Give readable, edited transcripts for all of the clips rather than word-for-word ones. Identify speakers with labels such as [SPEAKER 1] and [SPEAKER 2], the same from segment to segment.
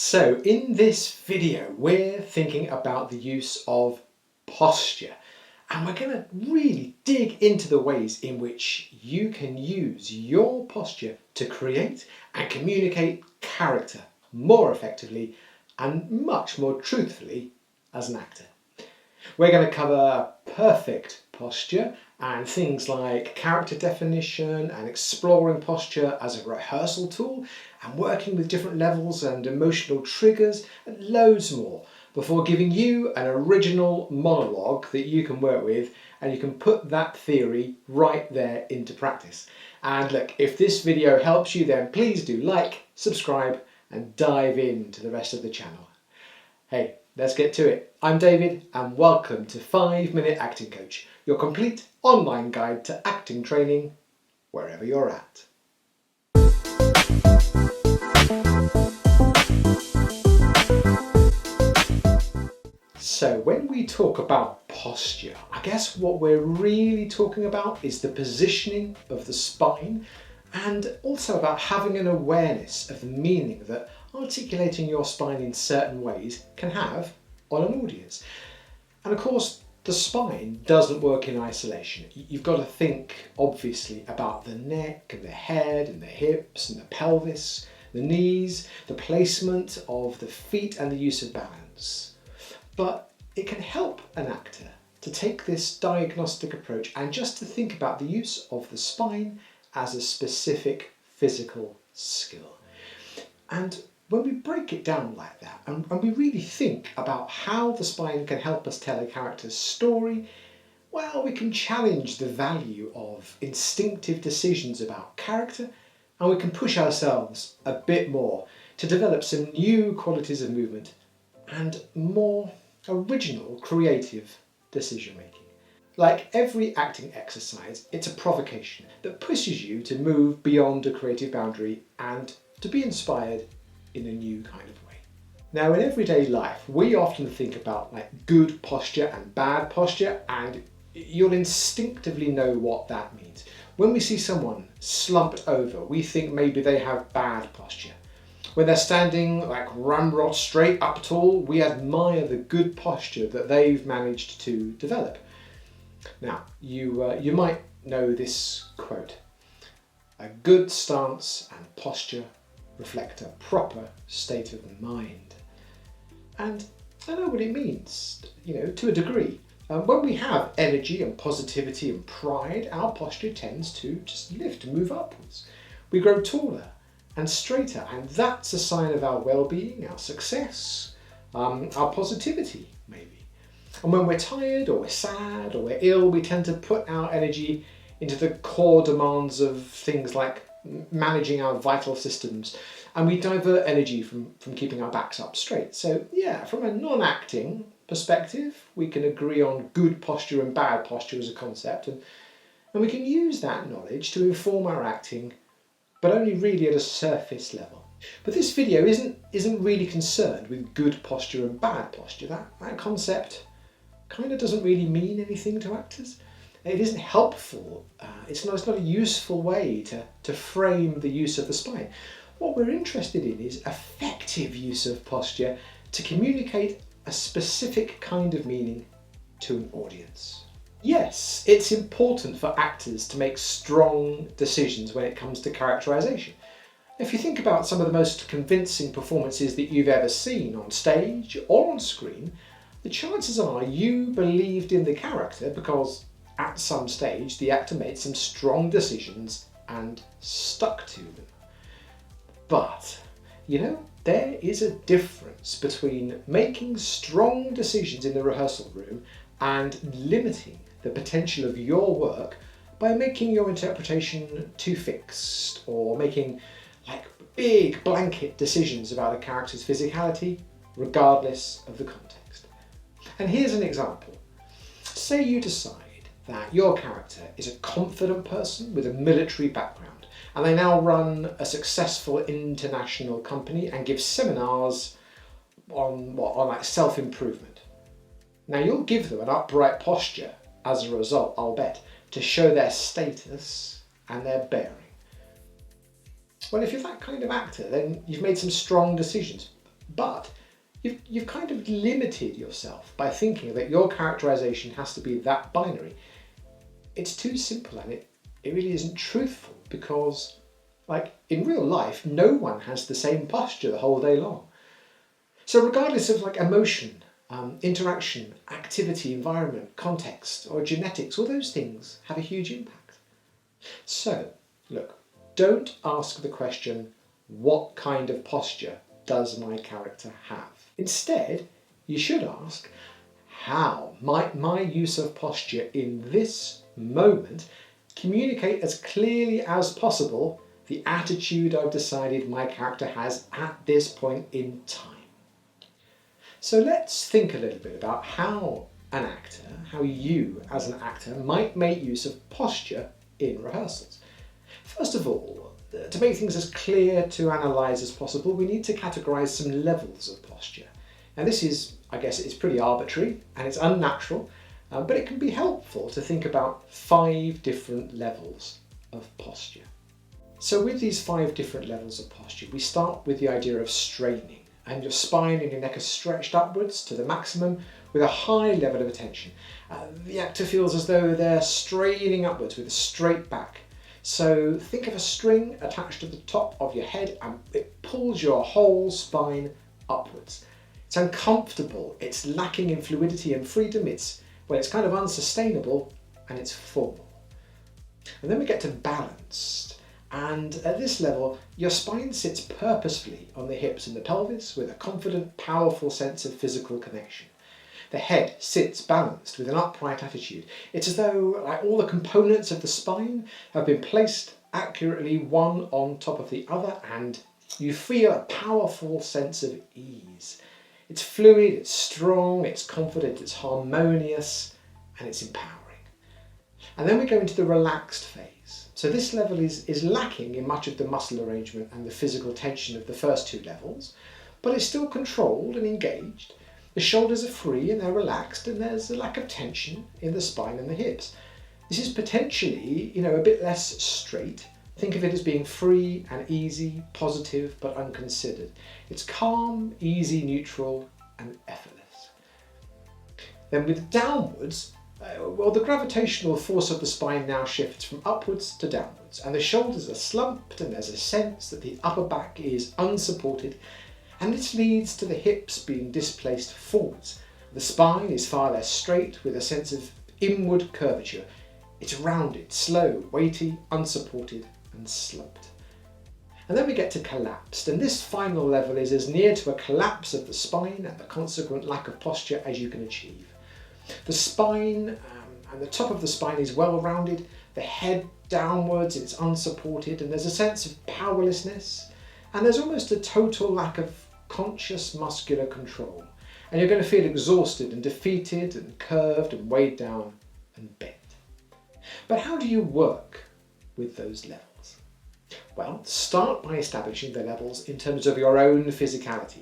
[SPEAKER 1] So in this video, we're thinking about the use of posture, and we're going to really dig into the ways in which you can use your posture to create and communicate character more effectively and much more truthfully as an actor. We're going to cover perfect posture and things like character definition and exploring posture as a rehearsal tool and working with different levels and emotional triggers and loads more before giving you an original monologue that you can work with, and you can put that theory right there into practice. And look, if this video helps you, then please do like, subscribe and dive into the rest of the channel. Hey, let's get to it. I'm David and welcome to 5 Minute Acting Coach, your complete online guide to acting training wherever you're at. So when we talk about posture, I guess what we're really talking about is the positioning of the spine, and also about having an awareness of the meaning that articulating your spine in certain ways can have on an audience. And of course, the spine doesn't work in isolation. You've got to think, obviously, about the neck and the head and the hips and the pelvis, the knees, the placement of the feet and the use of balance. But it can help an actor to take this diagnostic approach and just to think about the use of the spine as a specific physical skill. And when we break it down like that and we really think about how the spine can help us tell a character's story, well, we can challenge the value of instinctive decisions about character, and we can push ourselves a bit more to develop some new qualities of movement and more original creative decision making. Like every acting exercise, it's a provocation that pushes you to move beyond a creative boundary and to be inspired in a new kind of way. Now, in everyday life, we often think about good posture and bad posture, and you'll instinctively know what that means. When we see someone slumped over, we think maybe they have bad posture. When they're standing ramrod straight up tall, we admire the good posture that they've managed to develop. Now, you might know this quote: "A good stance and posture reflect a proper state of the mind." And I know what it means, to a degree. When we have energy and positivity and pride, our posture tends to just lift, move upwards. We grow taller and straighter, and that's a sign of our well-being, our success, our positivity maybe. And when we're tired or we're sad or we're ill, we tend to put our energy into the core demands of things like managing our vital systems, and we divert energy from keeping our backs up straight. So yeah, from a non-acting perspective, we can agree on good posture and bad posture as a concept, and we can use that knowledge to inform our acting, but only really at a surface level. But this video isn't really concerned with good posture and bad posture. That concept kind of doesn't really mean anything to actors. It isn't helpful. It's not a useful way to frame the use of the spine. What we're interested in is effective use of posture to communicate a specific kind of meaning to an audience. Yes, it's important for actors to make strong decisions when it comes to characterization. If you think about some of the most convincing performances that you've ever seen on stage or on screen, the chances are you believed in the character because at some stage the actor made some strong decisions and stuck to them. But, there is a difference between making strong decisions in the rehearsal room and limiting the potential of your work by making your interpretation too fixed, or making big blanket decisions about a character's physicality regardless of the context. And here's an example. Say you decide that your character is a confident person with a military background, and they now run a successful international company and give seminars on self-improvement. Now, you'll give them an upright posture as a result, I'll bet, to show their status and their bearing. Well, if you're that kind of actor, then you've made some strong decisions. But you've kind of limited yourself by thinking that your characterization has to be that binary. It's too simple, and it really isn't truthful, because like in real life, no one has the same posture the whole day long. So regardless of like emotion, interaction, activity, environment, context, or genetics, all those things have a huge impact. So look, don't ask the question, what kind of posture does my character have? Instead, you should ask, how might my use of posture in this moment communicate as clearly as possible the attitude I've decided my character has at this point in time? So let's think a little bit about how you as an actor might make use of posture in rehearsals. First of all, to make things as clear to analyse as possible, we need to categorise some levels of posture. Now this is, I guess, it's pretty arbitrary and it's unnatural, but it can be helpful to think about 5 different levels of posture. So with these 5 different levels of posture, we start with the idea of straining, and your spine and your neck are stretched upwards to the maximum with a high level of attention. The actor feels as though they're straining upwards with a straight back. So think of a string attached to the top of your head, and it pulls your whole spine upwards. It's uncomfortable, it's lacking in fluidity and freedom, it's kind of unsustainable, and it's formal. And then we get to balanced. And at this level, your spine sits purposefully on the hips and the pelvis with a confident, powerful sense of physical connection. The head sits balanced with an upright attitude. It's as though like, all the components of the spine have been placed accurately one on top of the other, and you feel a powerful sense of ease. It's fluid, it's strong, it's confident, it's harmonious, and it's empowering. And then we go into the relaxed phase. So this level is lacking in much of the muscle arrangement and the physical tension of the first 2 levels, but it's still controlled and engaged. The shoulders are free and they're relaxed, and there's a lack of tension in the spine and the hips. This is potentially, a bit less straight. Think of it as being free and easy, positive but unconsidered. It's calm, easy, neutral, and effortless. Then with downwards, the gravitational force of the spine now shifts from upwards to downwards, and the shoulders are slumped, and there's a sense that the upper back is unsupported, and this leads to the hips being displaced forwards. The spine is far less straight, with a sense of inward curvature. It's rounded, slow, weighty, unsupported, and slumped. And then we get to collapsed, and this final level is as near to a collapse of the spine and the consequent lack of posture as you can achieve. The spine and the top of the spine is well rounded, the head downwards, it's unsupported, and there's a sense of powerlessness, and there's almost a total lack of conscious muscular control. And you're going to feel exhausted and defeated and curved and weighed down and bent. But how do you work with those levels? Well, start by establishing the levels in terms of your own physicality.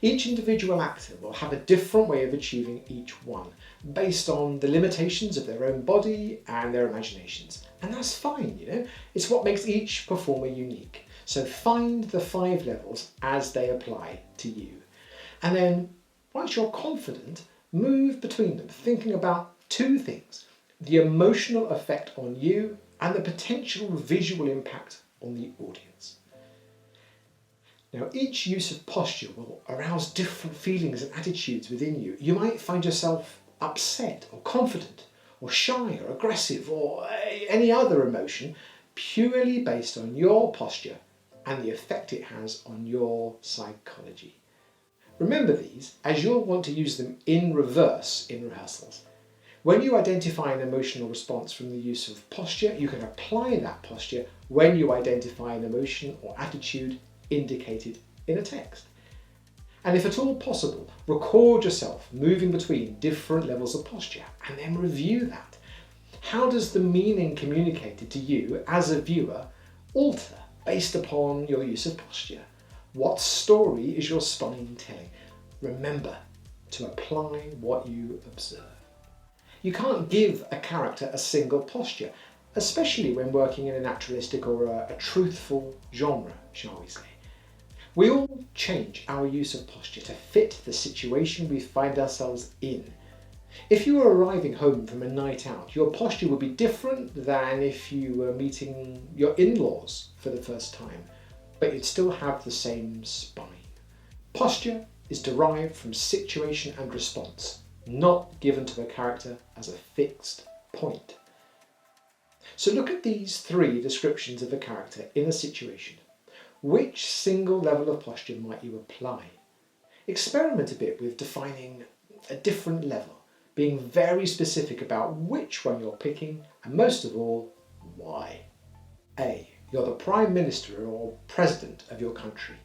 [SPEAKER 1] Each individual actor will have a different way of achieving each one, based on the limitations of their own body and their imaginations. And that's fine, It's what makes each performer unique. So find the 5 levels as they apply to you. And then, once you're confident, move between them, thinking about 2 things: the emotional effect on you and the potential visual impact on the audience. Now, each use of posture will arouse different feelings and attitudes within you. You might find yourself upset or confident or shy or aggressive or any other emotion purely based on your posture and the effect it has on your psychology. Remember these, as you'll want to use them in reverse in rehearsals. When you identify an emotional response from the use of posture, you can apply that posture when you identify an emotion or attitude indicated in a text. And if at all possible, record yourself moving between different levels of posture and then review that. How does the meaning communicated to you as a viewer alter based upon your use of posture? What story is your spine telling? Remember to apply what you observe. You can't give a character a single posture, especially when working in a naturalistic or a truthful genre, shall we say. We all change our use of posture to fit the situation we find ourselves in. If you were arriving home from a night out, your posture would be different than if you were meeting your in-laws for the first time, but you'd still have the same spine. Posture is derived from situation and response, not given to a character as a fixed point. So look at these three descriptions of a character in a situation. Which single level of posture might you apply? Experiment a bit with defining a different level, being very specific about which one you're picking, and most of all, why. A. You're the Prime Minister or President of your country.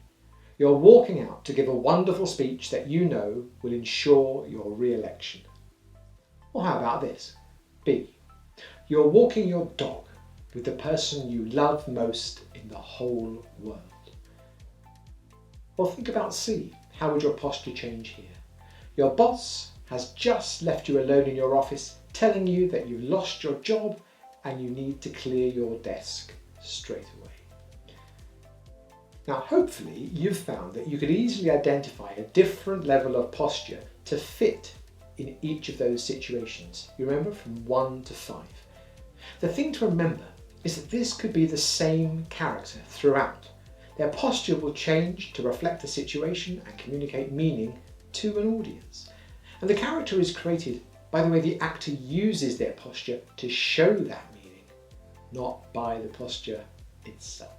[SPEAKER 1] You're walking out to give a wonderful speech that you know will ensure your re-election. Or how about this? B. You're walking your dog with the person you love most in the whole world. Or think about C. How would your posture change here? Your boss has just left you alone in your office, telling you that you've lost your job and you need to clear your desk straight away. Now, hopefully you've found that you could easily identify a different level of posture to fit in each of those situations. You remember, from 1 to 5. The thing to remember is that this could be the same character throughout. Their posture will change to reflect the situation and communicate meaning to an audience. And the character is created by the way the actor uses their posture to show that meaning, not by the posture itself.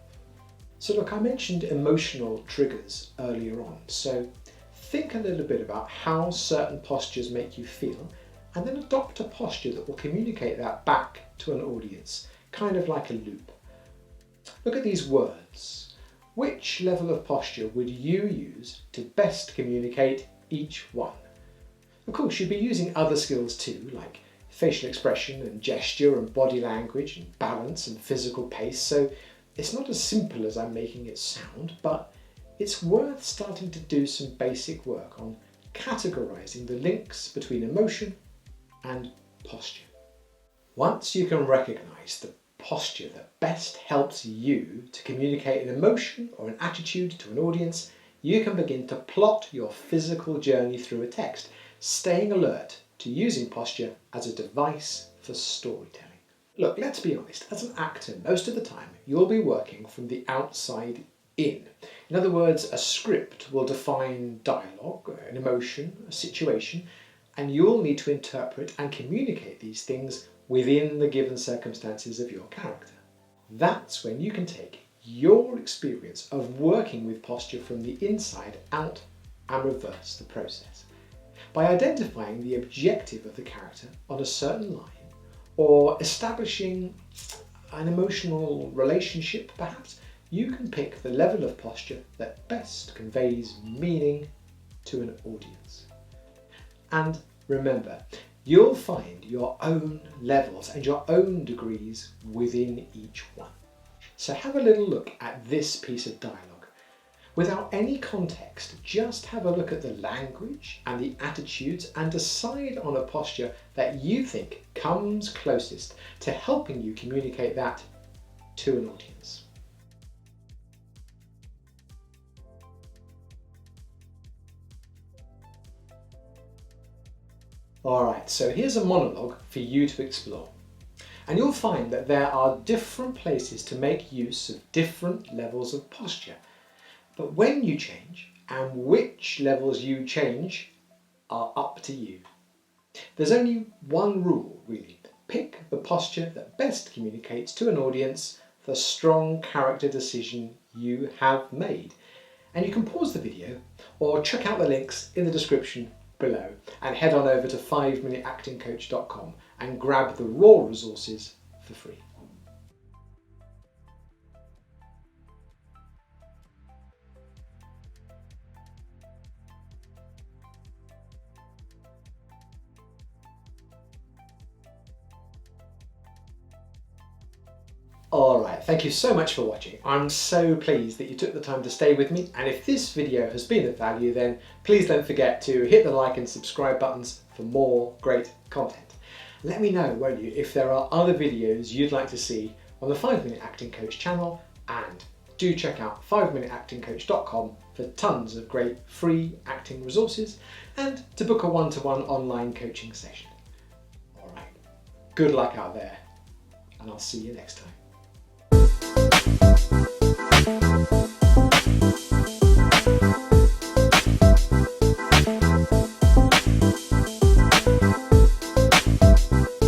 [SPEAKER 1] So look, I mentioned emotional triggers earlier on, so think a little bit about how certain postures make you feel, and then adopt a posture that will communicate that back to an audience, kind of like a loop. Look at these words. Which level of posture would you use to best communicate each one? Of course, you'd be using other skills too, like facial expression and gesture and body language and balance and physical pace, so it's not as simple as I'm making it sound, but it's worth starting to do some basic work on categorizing the links between emotion and posture. Once you can recognize the posture that best helps you to communicate an emotion or an attitude to an audience, you can begin to plot your physical journey through a text, staying alert to using posture as a device for storytelling. Look, let's be honest, as an actor, most of the time you'll be working from the outside in. In other words, a script will define dialogue, an emotion, a situation, and you'll need to interpret and communicate these things within the given circumstances of your character. That's when you can take your experience of working with posture from the inside out and reverse the process. By identifying the objective of the character on a certain line, or establishing an emotional relationship perhaps, you can pick the level of posture that best conveys meaning to an audience. And remember, you'll find your own levels and your own degrees within each one. So have a little look at this piece of dialogue. Without any context, just have a look at the language and the attitudes and decide on a posture that you think comes closest to helping you communicate that to an audience. Alright, so here's a monologue for you to explore. And you'll find that there are different places to make use of different levels of posture. But when you change, and which levels you change, are up to you. There's only one rule, really. Pick the posture that best communicates to an audience the strong character decision you have made. And you can pause the video or check out the links in the description below and head on over to 5minuteactingcoach.com and grab the raw resources for free. Alright, thank you so much for watching. I'm so pleased that you took the time to stay with me, and if this video has been of value, then please don't forget to hit the like and subscribe buttons for more great content. Let me know, won't you, if there are other videos you'd like to see on the 5 Minute Acting Coach channel, and do check out 5minuteactingcoach.com for tons of great free acting resources and to book a one-to-one online coaching session. All right, good luck out there, and I'll see you next time.